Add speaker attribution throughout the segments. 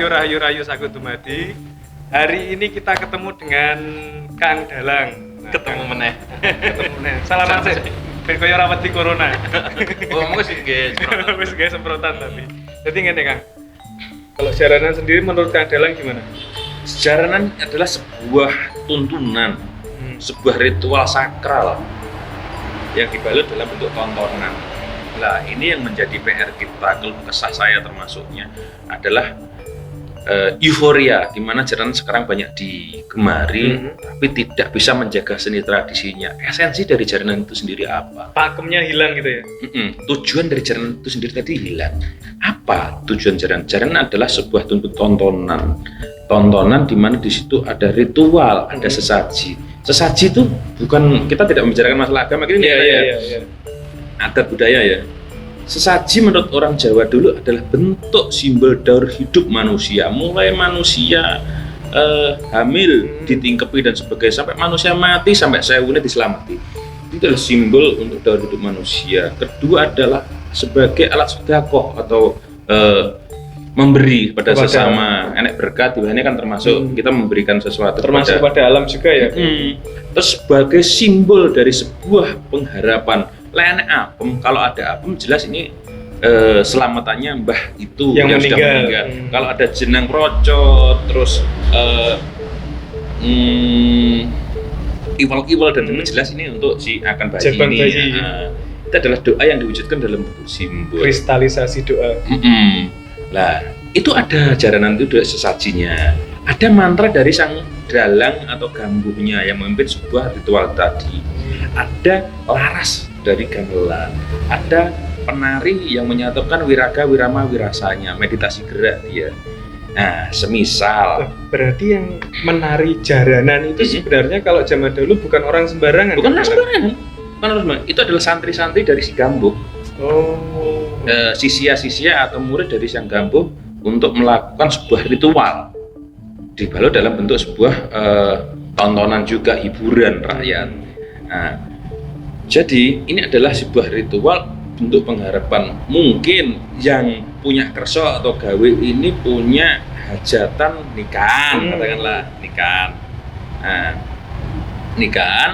Speaker 1: rahayu saku dumadi. Hari ini kita ketemu dengan Kang Dalang.
Speaker 2: Ketemu meneh.
Speaker 1: Salaman sih. Ben koyo ora wedi corona.
Speaker 2: Oh, monggo sih guys.
Speaker 1: Wis guys semprotan tapi. Jadi ngene Kang. Kalau jaranan sendiri menurut Kang Dalang gimana?
Speaker 2: Jaranan adalah sebuah tuntunan, sebuah ritual sakral yang dibalut dalam bentuk tontonan. Nah, ini yang menjadi PR kita, keluh kesah saya termasuknya adalah euforia, di mana jaranan sekarang banyak digemari, tapi tidak bisa menjaga seni tradisinya. Esensi dari jaranan itu sendiri apa?
Speaker 1: Pakemnya hilang gitu ya?
Speaker 2: Tujuan dari jaranan itu sendiri tadi hilang. Apa tujuan jaranan? Jaranan adalah sebuah tontonan di mana di situ ada ritual, ada sesaji. Sesaji itu bukan, kita tidak membicarakan masalah agama, ini adat budaya ya. Sesaji menurut orang Jawa dulu adalah bentuk simbol daur hidup manusia, mulai manusia hamil, ditingkepi dan sebagainya, sampai manusia mati, sampai sewune diselamati. Itu adalah simbol untuk daur hidup manusia. Kedua adalah sebagai alat sedekah atau memberi kepada sesama, enek berkat, ini kan termasuk kita memberikan sesuatu
Speaker 1: termasuk pada alam juga ya.
Speaker 2: Terus sebagai simbol dari sebuah pengharapan. Lain apem, kalau ada apem jelas ini selamatannya mbah itu yang sudah meninggal. Kalau ada jenang rocot, terus iwal-iwal dan jelas ini untuk si akan bayi ini. Itu adalah doa yang diwujudkan dalam bentuk simbol.
Speaker 1: Kristalisasi doa.
Speaker 2: Lah, itu ada jaranan itu ada sesajinya. Ada mantra dari sang dalang atau gambuhnya yang memimpin sebuah ritual tadi. Ada laras dari gamelan. Ada penari yang menyatukan wiraga, wirama, wirasanya, meditasi gerak dia. Nah, semisal.
Speaker 1: Berarti yang menari jaranan itu sebenarnya kalau zaman dulu bukan orang sembarangan.
Speaker 2: Bukan orang sembarangan. Itu adalah santri-santri dari si gambuh. Sisia-sisia atau murid dari sang gambuh untuk melakukan sebuah ritual. Dibalut dalam bentuk sebuah tontonan juga, hiburan rakyat. Nah, jadi ini adalah sebuah ritual bentuk pengharapan. Mungkin yang punya kerso atau gawe ini punya hajatan nikahan, katakanlah nikahan. Nah, nikahan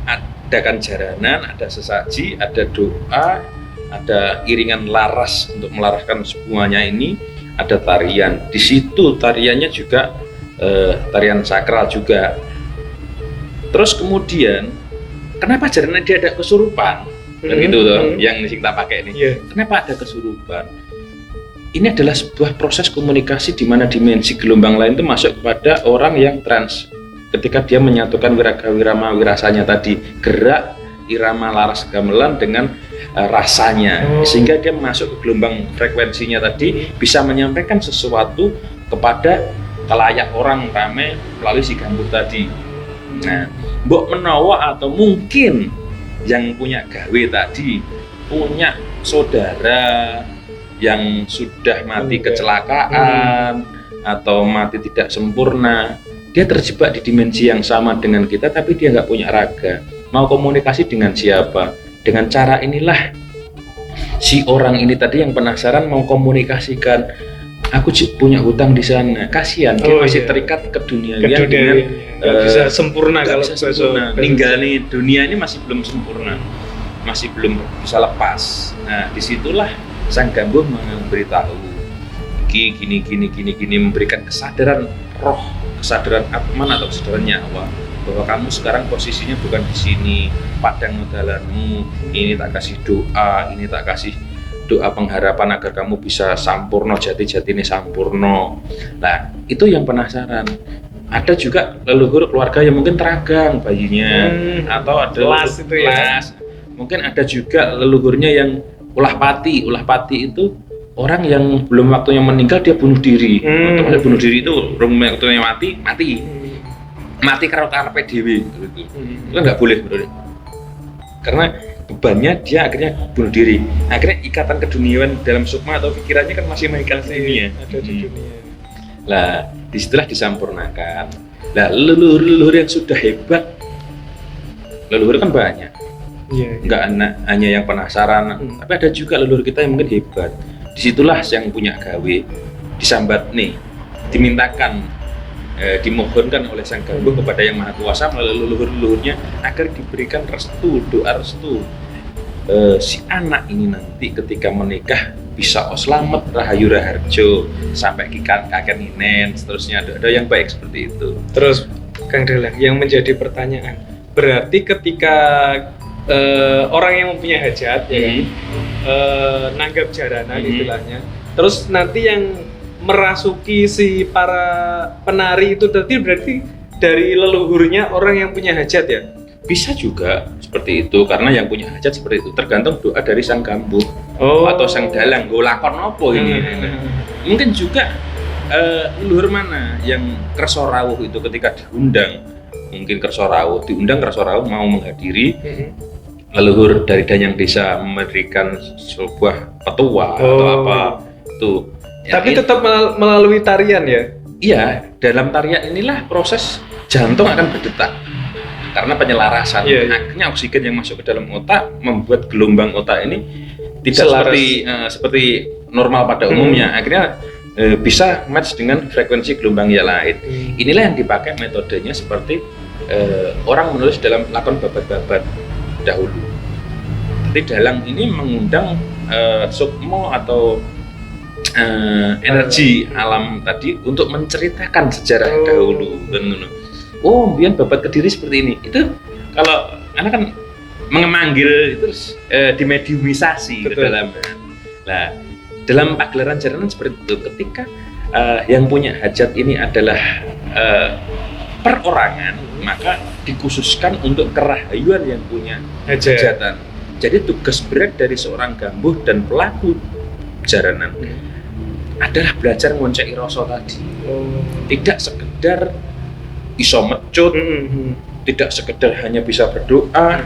Speaker 2: adakan jaranan, ada sesaji, ada doa, ada iringan laras untuk melaraskan semuanya ini, ada tarian. Di situ tariannya juga tarian sakral juga. Terus kemudian kenapa jaranan dia ada kesurupan? Kan gitu tuh, yang kita pakai ini. Kenapa ada kesurupan? Ini adalah sebuah proses komunikasi di mana dimensi gelombang lain itu masuk kepada orang yang trans. Ketika dia menyatukan wiraga, wirama, wirasanya tadi, gerak, irama, laras, gamelan dengan rasanya, sehingga dia masuk ke gelombang frekuensinya tadi, bisa menyampaikan sesuatu kepada kalayak orang ramai melalui si gambuh tadi. Nah, mbok menawa atau mungkin yang punya gawe tadi punya saudara yang sudah mati kecelakaan atau mati tidak sempurna, dia terjebak di dimensi yang sama dengan kita tapi dia nggak punya raga, mau komunikasi dengan siapa? Dengan cara inilah si orang ini tadi yang penasaran mau komunikasikan, aku punya hutang di sana, kasihan dia masih terikat ke dunia dengan
Speaker 1: bisa sempurna, kalau
Speaker 2: bisa sempurna. Ninggal nih dunia ini masih belum sempurna, masih belum bisa lepas. Nah, disitulah sang gambuh memberitahu gini, memberikan kesadaran roh, kesadaran atman atau kesadaran nyawa bahwa kamu sekarang posisinya bukan di sini, padang modalanmu, ini tak kasih doa, ini tak kasih doa pengharapan agar kamu bisa sampurno, jati-jati ini sampurno. Nah, itu yang penasaran. Ada juga leluhur keluarga yang mungkin teragang bayinya, atau ada
Speaker 1: las itu ya.
Speaker 2: Mungkin ada juga leluhurnya yang ulah pati. Ulah pati itu orang yang belum waktunya meninggal dia bunuh diri. Untuk bunuh diri itu waktunya mati karo karepe dhewe gitu. Itu nggak boleh menurut. Karena bebannya dia akhirnya bunuh diri. Akhirnya ikatan keduniawan dalam sukma atau pikirannya kan masih mengikat dunia.
Speaker 1: Ada di dunia.
Speaker 2: Lah, disitulah disampurnakan. Lah, leluhur yang sudah hebat, leluhur kan banyak. Nggak hanya yang penasaran, tapi ada juga leluhur kita yang mungkin hebat. Disitulah yang punya gawe disambat nih. dimintakan dimohonkan oleh Sang Gambuh kepada Yang Maha Kuasa melalui leluhur-leluhurnya agar diberikan restu, doa restu si anak ini nanti ketika menikah bisa selamat rahayu raharjo sampai kakek ninen seterusnya, ada yang baik seperti itu.
Speaker 1: Terus Kang Dalang, yang menjadi pertanyaan, berarti ketika orang yang mempunyai hajat ya kan, nanggap jaranan istilahnya, terus nanti yang merasuki si para penari itu berarti dari leluhurnya orang yang punya hajat ya?
Speaker 2: Bisa juga seperti itu, karena yang punya hajat seperti itu tergantung doa dari Sang Gambuh atau Sang Dalang gue lakon apa ini. Mungkin juga leluhur mana yang kerso rawuh itu ketika diundang, mungkin kerso rawuh mau menghadiri leluhur dari Danyang Desa memberikan sebuah petua atau apa itu.
Speaker 1: Tapi tetap melalui tarian ya?
Speaker 2: Iya, dalam tarian inilah proses jantung akan berdetak karena penyelarasan. Akhirnya oksigen yang masuk ke dalam otak membuat gelombang otak ini tidak seperti normal pada umumnya. Akhirnya bisa match dengan frekuensi gelombang yang lain. Inilah yang dipakai metodenya seperti orang menulis dalam lakon babat-babat dahulu. Jadi dalang ini mengundang sukmo atau energi alam tadi untuk menceritakan sejarah dahulu dan biar babat Kediri seperti ini. Itu kalau anak kan memanggil itu dimediumisasi ke dalam. Nah, dalam pagelaran jaranan seperti itu, ketika yang punya hajat ini adalah perorangan, maka dikhususkan untuk kerahayuan yang punya hajatan. Jadi tugas berat dari seorang gambuh dan pelaku jaranan adalah belajar ngonceki rasa tadi. Tidak sekedar iso mecut, tidak sekedar hanya bisa berdoa,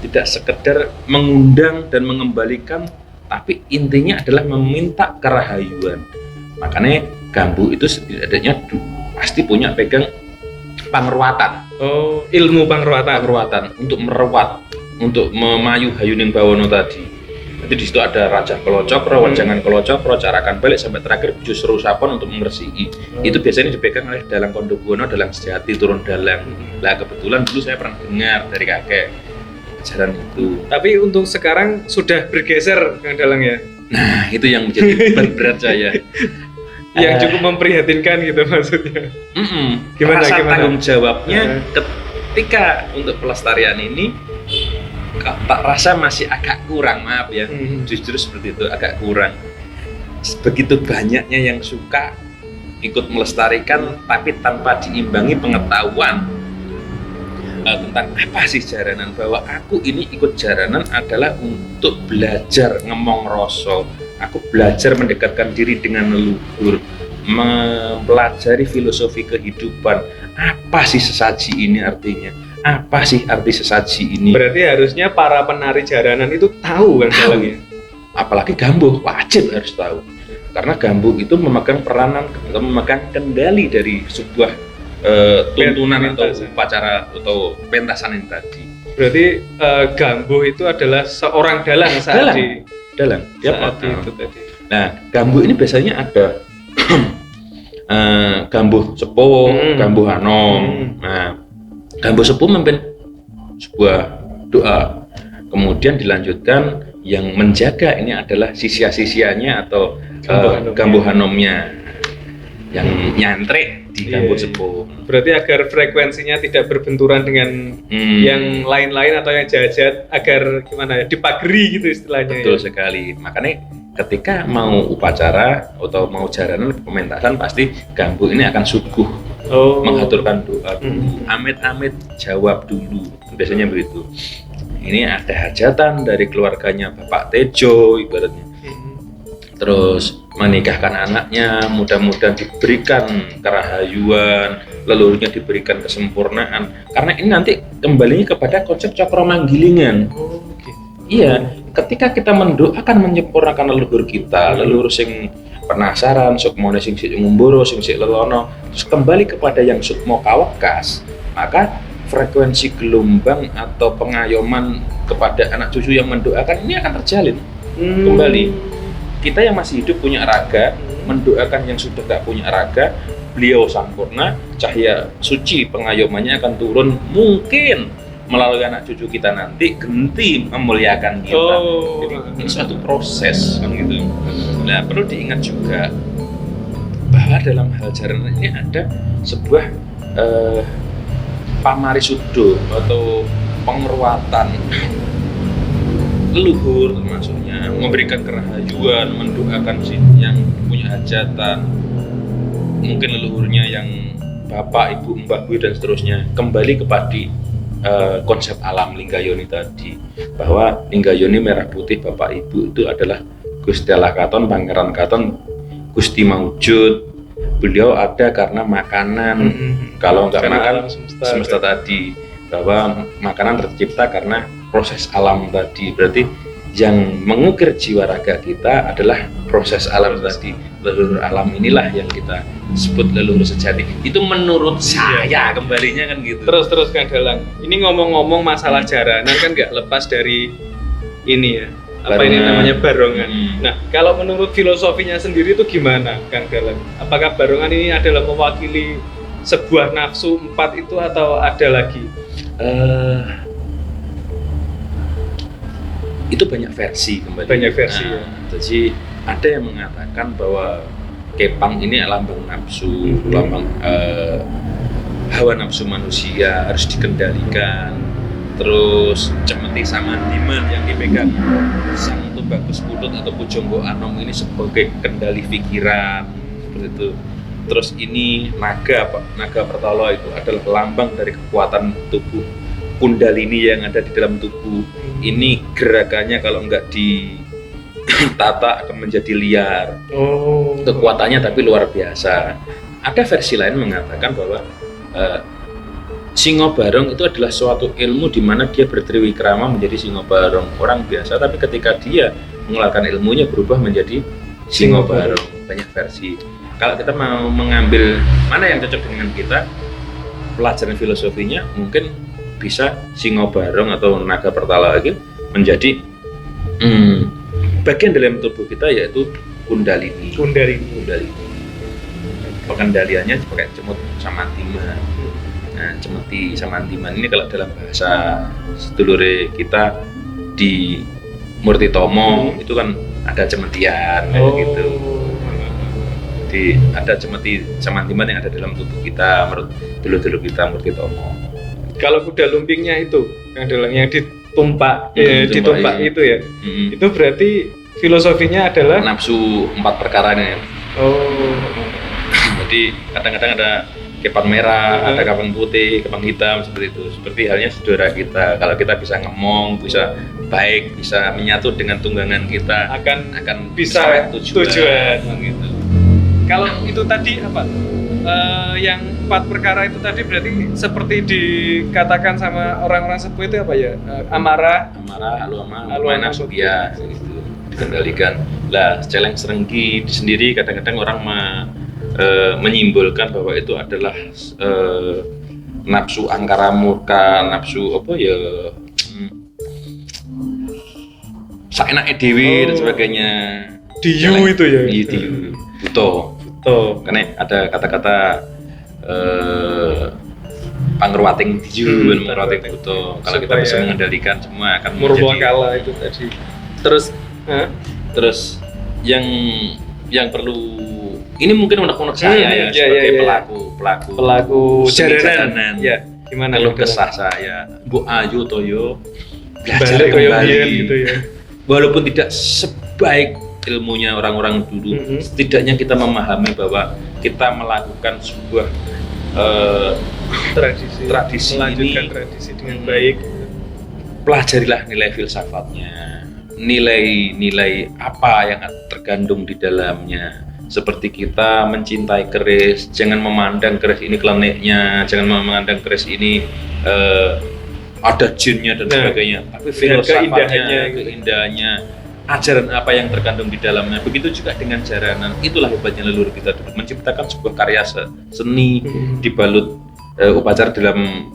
Speaker 2: tidak sekedar mengundang dan mengembalikan, tapi intinya adalah meminta kerahayuan. Makanya gambuh itu setidaknya pasti punya pegang pangruatan.
Speaker 1: Ilmu pangruatan
Speaker 2: untuk merawat, untuk memayu hayuning bawono tadi. Nanti di situ ada Raja Kelocokro, Wajangan Kelocokro, Carakan Balik sampai terakhir justru sapon untuk mengresihi. Itu biasanya dipegang oleh Dalang Kondobuwono, Dalang Sejati, turun dalang. Lah kebetulan dulu saya pernah dengar dari kakek ajaran itu.
Speaker 1: Tapi untuk sekarang sudah bergeser Kang Dalang ya?
Speaker 2: Nah, itu yang menjadi beban berat saya.
Speaker 1: Yang cukup memprihatinkan gitu maksudnya. Gimana
Speaker 2: tanggung jawabnya ketika untuk pelestarian ini tak rasa masih agak kurang, maaf ya, justru seperti itu, agak kurang. Begitu banyaknya yang suka ikut melestarikan tapi tanpa diimbangi pengetahuan tentang apa sih jaranan, bahwa aku ini ikut jaranan adalah untuk belajar ngemong rasa, aku belajar mendekatkan diri dengan leluhur, mempelajari filosofi kehidupan. Apa sih sesaji ini artinya? Apa sih arti sesaji ini?
Speaker 1: Berarti harusnya para penari jaranan itu tahu kan dalangnya.
Speaker 2: Apalagi gambuh wajib harus tahu. Karena gambuh itu memegang peranan atau memegang kendali dari sebuah tuntunan atau upacara atau pentasan ini tadi.
Speaker 1: Berarti gambuh itu adalah seorang dalang saat
Speaker 2: dalang.
Speaker 1: Itu tadi.
Speaker 2: Nah, gambuh ini biasanya ada gambuh sepuh, gambuh anom. Nah, gambuh sepuh memimpin sebuah doa, kemudian dilanjutkan yang menjaga ini adalah sisya-sisyanya atau gambuh hanomnya yang nyantrik di gambuh sepuh.
Speaker 1: Berarti agar frekuensinya tidak berbenturan dengan yang lain-lain atau yang jahat-jahat, agar gimana ya, dipageri gitu istilahnya.
Speaker 2: Betul sekali. Makanya ketika mau upacara atau mau jaranan pementasan pasti gambuh ini akan suguh mengaturkan doa dulu, amit-amit jawab dulu, biasanya begitu. Ini ada hajatan dari keluarganya Bapak Tejo ibaratnya, terus menikahkan anaknya, mudah-mudahan diberikan kerahayuan, leluhurnya diberikan kesempurnaan, karena ini nanti kembalinya kepada konsep cakra manggilingan. Iya, ketika kita mendoakan menyempurnakan leluhur kita, leluhur sing penasaran, sukmone sing sik ngumboro, sing sik lelono, terus kembali kepada yang sukmo kawekas, maka frekuensi gelombang atau pengayoman kepada anak cucu yang mendoakan ini akan terjalin kembali. Kita yang masih hidup punya raga, mendoakan yang sudah tak punya raga, beliau sampurna, cahaya suci pengayomannya akan turun, mungkin melalui anak cucu kita nanti genti memuliakan kita. Jadi ini suatu proses kan gitu. Nah, perlu diingat juga bahwa dalam hal jaranan ini ada sebuah pamarisudo atau penguruatan leluhur, termasuknya memberikan kerahayuan, mendoakan si yang punya hajatan, mungkin leluhurnya yang bapak, ibu, mbah, buyut dan seterusnya, kembali kepada konsep alam Linggayoni tadi, bahwa Linggayoni merah putih bapak ibu itu adalah Gusti Allah Katon, Pangeran Katon, Gusti Maujud. Beliau ada karena makanan, kalau nggak makan semesta tadi, bahwa makanan tercipta karena proses alam tadi. Berarti yang mengukir jiwa raga kita adalah proses alam tadi. Leluhur alam inilah yang kita sebut leluhur sejati. Itu menurut saya kembalinya kan gitu.
Speaker 1: Terus Kang Dalang, ini ngomong-ngomong masalah jaranan kan nggak lepas dari ini ya, apa ini namanya barongan. Nah, kalau menurut filosofinya sendiri itu gimana, Kang Dalang? Apakah barongan ini adalah mewakili sebuah nafsu 4 itu atau ada lagi?
Speaker 2: Itu banyak versi kembali.
Speaker 1: Banyak versi ya.
Speaker 2: Jadi ada yang mengatakan bahwa kepang ini lambang nafsu, lambang hawa nafsu manusia harus dikendalikan. Terus cemeti samandiman yang dipegang sang Tubagus Putut atau Pujangga Anom ini sebagai kendali pikiran, seperti itu. Terus ini naga Pertolo itu adalah lambang dari kekuatan tubuh Kundalini yang ada di dalam tubuh. Ini gerakannya kalau nggak ditata akan menjadi liar. Kekuatannya tapi luar biasa. Ada versi lain mengatakan bahwa Singo Barong itu adalah suatu ilmu di mana dia bertriwikrama menjadi Singo Barong, orang biasa, tapi ketika dia mengeluarkan ilmunya berubah menjadi Singo Barong. Banyak versi. Kalau kita mau mengambil mana yang cocok dengan kita, pelajaran filosofinya mungkin bisa Singo Barong atau naga Pertala lagi menjadi bagian dalam tubuh kita, yaitu Kundalini. Pengendaliannya pakai cemut samantiman. Nah, cemeti samantiman ini kalau dalam bahasa sedulure kita di Murtitomo itu kan ada cemetian kayak gitu. Jadi ada cemeti samantiman yang ada dalam tubuh kita menurut dulur-dulur kita Murtitomo.
Speaker 1: Kalau kuda lumpingnya itu yang ditumpak, ditumpak itu ya, itu berarti filosofinya adalah
Speaker 2: nafsu 4 perkara ini. Jadi kadang-kadang ada kepang merah, ada kepang putih, kepang hitam, seperti itu. Seperti halnya saudara kita, kalau kita bisa ngomong, bisa baik, bisa menyatu dengan tunggangan kita, akan bisa tujuan gitu.
Speaker 1: Kalau itu tadi apa? Yang 4 perkara itu tadi berarti seperti dikatakan sama orang-orang sepuh itu apa ya? Amarah,
Speaker 2: aluama, subia, gitu, dikendalikan. Lah, celeng serenggi sendiri kadang-kadang orang menyimpulkan bahwa itu adalah nafsu angkara murka, nafsu apa ya, saenake dhewe dan sebagainya.
Speaker 1: Diyu itu ya.
Speaker 2: Diyu. Buto. Karena ada kata-kata pangruwating diyu, pangruwating buto. Kalau kita bisa mengendalikan semua akan
Speaker 1: Murwakala itu tadi.
Speaker 2: Terus yang perlu, ini mungkin unek-unek saya ya sebagai pelaku jaranan.
Speaker 1: Ya, gimana
Speaker 2: kalau kesah saya, Bu Ayu Toyo
Speaker 1: belajar kembali gitu ya.
Speaker 2: Walaupun tidak sebaik ilmunya orang-orang dulu, setidaknya kita memahami bahwa kita melakukan sebuah tradisi
Speaker 1: melanjutkan tradisi dengan baik.
Speaker 2: Pelajarilah nilai filsafatnya, nilai-nilai apa yang terkandung di dalamnya. Seperti kita mencintai keris, jangan memandang keris ini kleniknya, jangan memandang keris ini ada jinnya dan sebagainya, tapi filosofatnya, keindahannya, ajaran apa yang terkandung di dalamnya. Begitu juga dengan jaranan. Itulah hebatnya leluhur kita dulu, menciptakan sebuah karya seni dibalut upacara dalam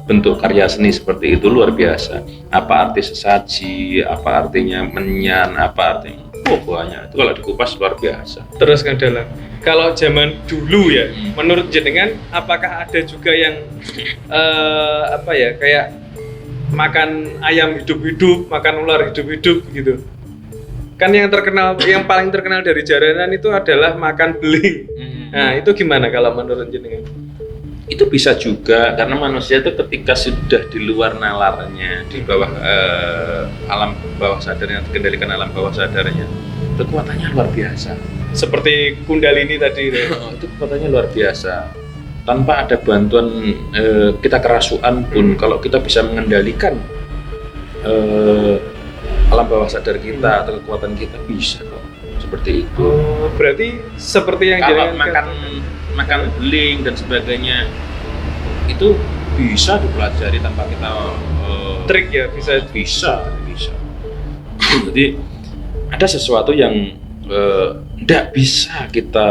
Speaker 2: bentuk karya seni seperti itu, luar biasa. Apa arti sesaji, apa artinya menyan, apa artinya Oh banyak, itu kalau dikupas luar biasa.
Speaker 1: Terus Kang Dalang, kalau zaman dulu ya, menurut jenengan apakah ada juga yang apa ya, kayak makan ayam hidup-hidup, makan ular hidup-hidup gitu? Kan yang terkenal, yang paling terkenal dari jaranan itu adalah makan beling. Nah itu gimana kalau menurut jenengan?
Speaker 2: Itu bisa juga karena manusia itu ketika sudah di luar nalarnya, di bawah alam bawah sadarnya, dikendalikan alam bawah sadarnya, kekuatannya luar biasa.
Speaker 1: Seperti Kundalini tadi itu.
Speaker 2: Itu kekuatannya luar biasa. Tanpa ada bantuan kita kerasukan pun, kalau kita bisa mengendalikan alam bawah sadar kita atau kekuatan kita, bisa kok seperti itu.
Speaker 1: Oh, berarti seperti yang
Speaker 2: Kalau
Speaker 1: jenengan
Speaker 2: makan beling dan sebagainya itu bisa dipelajari tanpa kita
Speaker 1: trik ya,
Speaker 2: bisa. Jadi ada sesuatu yang tidak bisa kita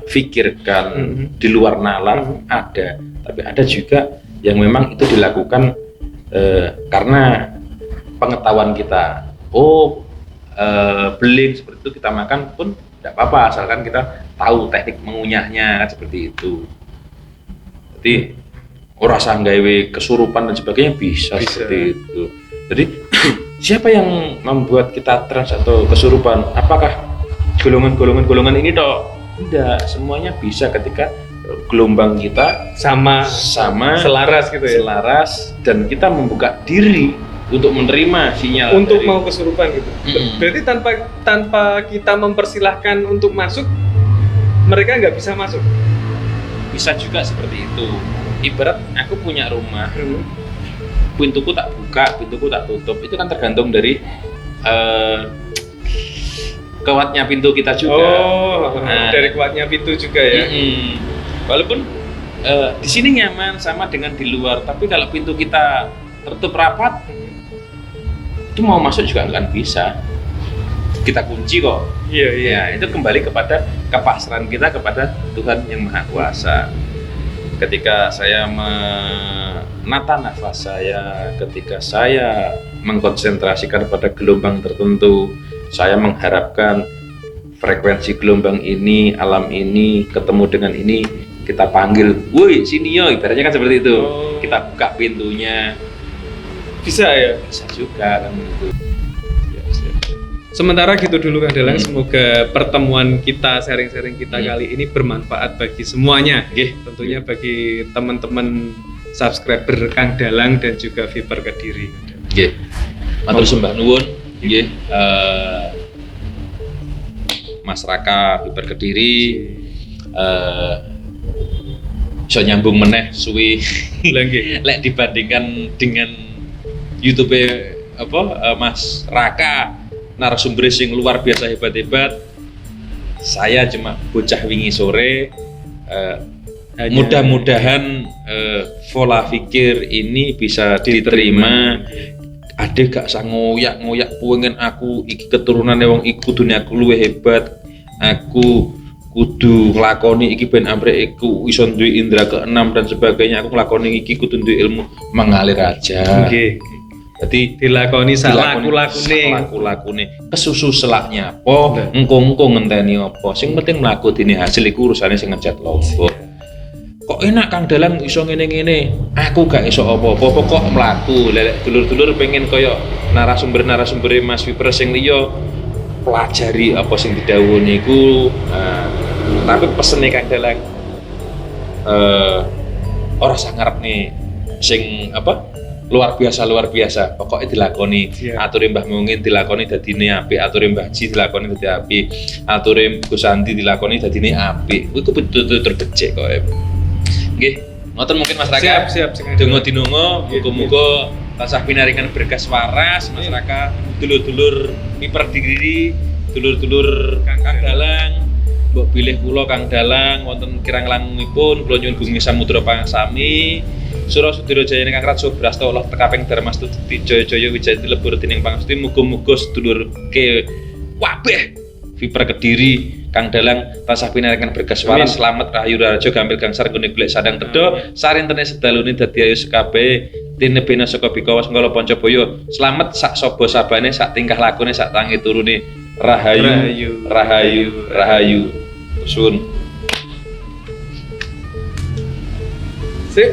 Speaker 2: pikirkan di luar nalar, ada, tapi ada juga yang memang itu dilakukan karena pengetahuan kita. Beling seperti itu kita makan pun tidak apa-apa, asalkan kita tahu teknik mengunyahnya, kan seperti itu. Jadi rasa nggawe kesurupan dan sebagainya bisa seperti itu. Jadi siapa yang membuat kita trans atau kesurupan? Apakah golongan ini toh? Tidak, semuanya bisa ketika gelombang kita sama
Speaker 1: selaras gitu ya.
Speaker 2: Selaras, dan kita membuka diri untuk menerima sinyal
Speaker 1: untuk mau kesurupan gitu. Berarti tanpa kita mempersilahkan untuk masuk, mereka nggak bisa masuk.
Speaker 2: Bisa juga seperti itu. Ibarat aku punya rumah, pintuku tak buka, pintuku tak tutup, itu kan tergantung dari kuatnya pintu kita juga.
Speaker 1: Dari kuatnya pintu juga ya.
Speaker 2: Walaupun di sini nyaman sama dengan di luar, tapi kalau pintu kita tertutup rapat, itu mau masuk juga nggak bisa. Kita kunci kok.
Speaker 1: Iya.
Speaker 2: Ya, itu kembali kepada kepasrahan kita kepada Tuhan yang Maha Kuasa. Ketika saya menata nafas saya, ketika saya mengkonsentrasikan pada gelombang tertentu, saya mengharapkan frekuensi gelombang ini, alam ini, ketemu dengan ini, kita panggil, woi sini yo, ibaratnya kan seperti itu. Kita buka pintunya.
Speaker 1: Bisa ya?
Speaker 2: Bisa juga kan gitu.
Speaker 1: Sementara gitu dulu Kang Dalang, semoga pertemuan kita, sharing-sharing kita kali ini bermanfaat bagi semuanya. Tentunya bagi teman-teman subscriber Kang Dalang dan juga Viper Kediri.
Speaker 2: Matur sembah nuwun. Mas Raka Viper Kediri bisa nyambung meneh suwi lek dibandingkan dengan YouTube Mas Raka, narasumber sing luar biasa hebat-hebat. Saya cuma bocah wingi sore. Mudah-mudahan pola pikir ini bisa diterima. Ade gak sang ngoyak pengen aku iki keturunane wong iku dunia aku luwih hebat. Aku kudu nglakoni iki ben amrek iku iso duwe indra keenam dan sebagainya. Aku nglakoni iki kudu duwe ilmu mengalir aja. Jadi dilakoni lakune kesusu selaknya apa engko ngenteni apa sing penting mlaku dene hasil iku urusane sing ngejat lombok. Kok enak Kang Dalang iso ngene-ngene, aku gak iso apa-apa kok mlaku. Lelek dulur-dulur pengen kaya narasumber Mas Viper sing liya pelajari apa sing didhawuhi iku. Tapi pesene Kang Dalang ora sak ngarepne sing luar biasa pokoknya dilakoni. Ature Mbah Mungin dilakoni dadine apik, ature Mbah Ji dilakoni dadi apik, ature Gus Andi dilakoni dadine apik. Kuwi betul-betul terbecik kok. Nggih, ngoten mungkin Mas Raka.
Speaker 1: Siap.
Speaker 2: Donga dinonga muga-muga tansah pinaringan berkas waras Mas Raka, dulur-dulur Viper Kediri, dulur-dulur Kang Dalang. Mbok pilih kula Kang Dalang wonten kirang langkungipun kula nyuwun bumi samudra pangsami. Sura Sudira Jayane Kang Ratso Brasta Allah tekaping Darmastuti Jaya-jaya Wijayati lebur dening pangastuti muga-muga sedulur ke wabeh Viper Kediri Kang Dalang tansah pinaringan berkas waras slamet rahayu raja gampil gangsar nggone golek sadang tedha sarintene sedalune dadi ayu sekabehe tinebena saka bikawas ngala Pancabaya slamet sak saba sabane sak tingkah lakune sak tangi turune Rahayu,
Speaker 1: Rahayu.
Speaker 2: rahayu, rahayu. Sun.